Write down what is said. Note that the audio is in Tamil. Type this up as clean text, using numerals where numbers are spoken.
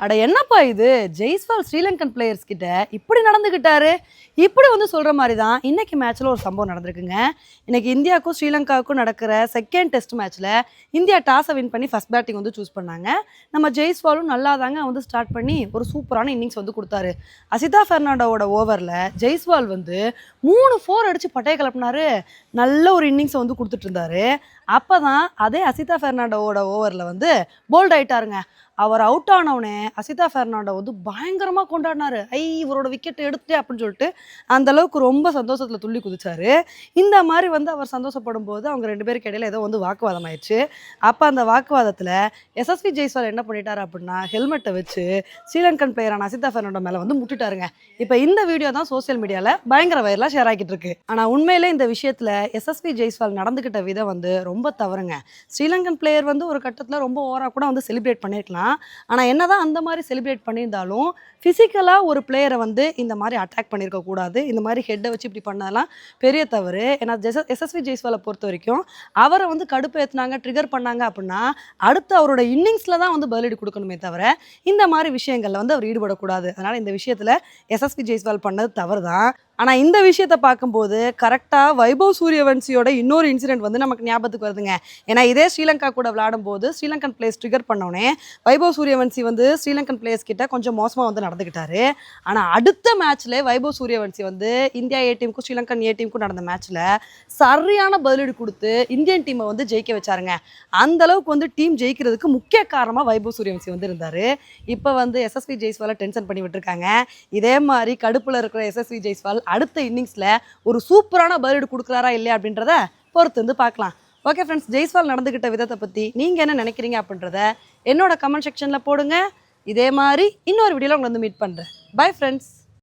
அட என்னப்பா இது ஜெய்ஸ்வால் ஸ்ரீலங்கன் பிளேயர்ஸ் கிட்ட இப்படி நடந்துக்கிட்டாரு. இப்படி வந்து சொல்கிற மாதிரி தான் இன்னைக்கு மேட்ச்சில் ஒரு சம்பவம் நடந்திருக்குங்க. இன்னைக்கு இந்தியாவுக்கும் ஸ்ரீலங்காவுக்கும் நடக்கிற செகண்ட் டெஸ்ட் மேட்ச்சில் இந்தியா டாஸை வின் பண்ணி ஃபஸ்ட் பேட்டிங் வந்து சூஸ் பண்ணாங்க. நம்ம ஜெய்ஸ்வாலும் நல்லா தாங்க வந்து ஸ்டார்ட் பண்ணி ஒரு சூப்பரான இன்னிங்ஸ் வந்து கொடுத்தாரு. அசிதா பெர்னாண்டோவோட ஓவரில் ஜெய்ஸ்வால் வந்து 3 4 அடித்து பட்டையை கிளப்பினாரு. நல்ல ஒரு இன்னிங்ஸை வந்து கொடுத்துட்டு இருந்தாரு. அப்போ தான் அதே அசிதா பெர்னாண்டோவோட ஓவரில் வந்து போல்ட் ஆயிட்டாருங்க. அவர் அவுட் ஆனவுடனே அசிதா பெர்னாண்டோ வந்து பயங்கரமாக கொண்டாடினாரு. இவரோட விக்கெட் எடுத்துட்டே அப்படின்னு சொல்லிட்டு அந்த அளவுக்கு ரொம்ப சந்தோஷத்தில் துள்ளி குதிச்சாரு. இந்த மாதிரி வந்து அவர் சந்தோஷப்படும் போது அவங்க 2 பேருக்கு இடையில ஏதோ வந்து வாக்குவாதம் ஆயிடுச்சு. அப்போ அந்த வாக்குவாதத்தில் எஸ்எஸ்வி ஜெய்ஸ்வால் என்ன பண்ணிட்டாரு அப்படின்னா ஹெல்மெட்டை வச்சு ஸ்ரீலங்கன் பிளேயரான அசிதா பெர்னாண்டோ மேலே வந்து முட்டிட்டாருங்க. இப்போ இந்த வீடியோ தான் சோசியல் மீடியாவில் பயங்கர வைரலாக ஷேர் ஆகிட்டு இருக்கு. ஆனால் உண்மையிலே இந்த விஷயத்தில் எஸ்எஸ்வி ஜெய்ஸ்வால் நடந்துக்கிட்ட விதம் வந்து ரொம்ப தவறுங்க. ஸ்ரீலங்கன் பிளேயர் வந்து ஒரு கட்டத்தில் ரொம்ப ஓவராக கூட வந்து செலிப்ரேட் பண்ணியிருக்கலாம். ஆனால் என்னதான் அந்த மாதிரி செலிப்ரேட் பண்ணியிருந்தாலும் ஃபிசிக்கலாக ஒரு பிளேயரை வந்து இந்த மாதிரி அட்டாக் பண்ணியிருக்க கூடாது. இந்த மாதிரி ஹெட்டை வச்சு இப்படி பண்ணதெல்லாம் பெரிய தவறு. ஏன்னா எஸ்எஸ்வி ஜெய்ஸ்வாலை பொறுத்த வரைக்கும் அவரை வந்து கடுப்பு ஏற்றுனாங்க, ட்ரிகர் பண்ணாங்க அப்படின்னா அடுத்து அவரோட இன்னிங்ஸில் தான் வந்து பதிலடி கொடுக்கணுமே தவிர இந்த மாதிரி விஷயங்களில் வந்து அவர் ஈடுபடக்கூடாது. அதனால் இந்த விஷயத்தில் எஸ்எஸ்வி ஜெய்ஸ்வால் பண்ணது தவறு தான். ஆனால் இந்த விஷயத்தை பார்க்கும்போது கரெக்டாக வைபவ் சூரியவன்சியோட இன்னொரு இன்சிடென்ட் வந்து நமக்கு ஞாபகத்துக்கு வருதுங்க. ஏன்னா இதே ஸ்ரீலங்கா கூட விளையாடும் போது ஸ்ரீலங்கன் பிளேயர்ஸ் ட்ரிகர் பண்ணோடனே வைபவ் சூரியவன்சி வந்து ஸ்ரீலங்கன் பிளேயர்ஸ் கிட்ட கொஞ்சம் மோசமாக வந்து நடந்துக்கிட்டாரு. ஆனால் அடுத்த மேட்ச்சில் வைபவ் சூரியவன்சி வந்து இந்தியா ஏ டீமுக்கும் ஸ்ரீலங்கன் ஏ டீமுக்கும் நடந்த மேட்ச்சில் சரியான பதிலடி கொடுத்து இந்தியன் டீமை வந்து ஜெயிக்க வச்சாருங்க. அந்த அளவுக்கு வந்து டீம் ஜெயிக்கிறதுக்கு முக்கிய காரணமாக வைபவ் சூரியவன்சி வந்து இருந்தார். இப்போ வந்து எஸ்எஸ்வி ஜெய்ஸ்வாலை டென்ஷன் பண்ணி விட்டுருக்காங்க. இதே மாதிரி கடுப்பில் இருக்கிற எஸ்எஸ்வி ஜெய்ஸ்வால் அடுத்த இன்னிங்ஸில் ஒரு சூப்பரான பதிலடி கொடுக்குறாரா இல்லையா அப்படின்றத பொறுத்து வந்து பார்க்கலாம். ஓகே ஃப்ரெண்ட்ஸ், ஜெய்ஸ்வால் நடந்துக்கிட்ட விதத்தை பற்றி நீங்கள் என்ன நினைக்கிறீங்க அப்படின்றத என்னோட கமெண்ட் செக்ஷனில் போடுங்க. இதே மாதிரி இன்னொரு வீடியோவில் உங்களை வந்து மீட் பண்ணுறேன். Bye friends.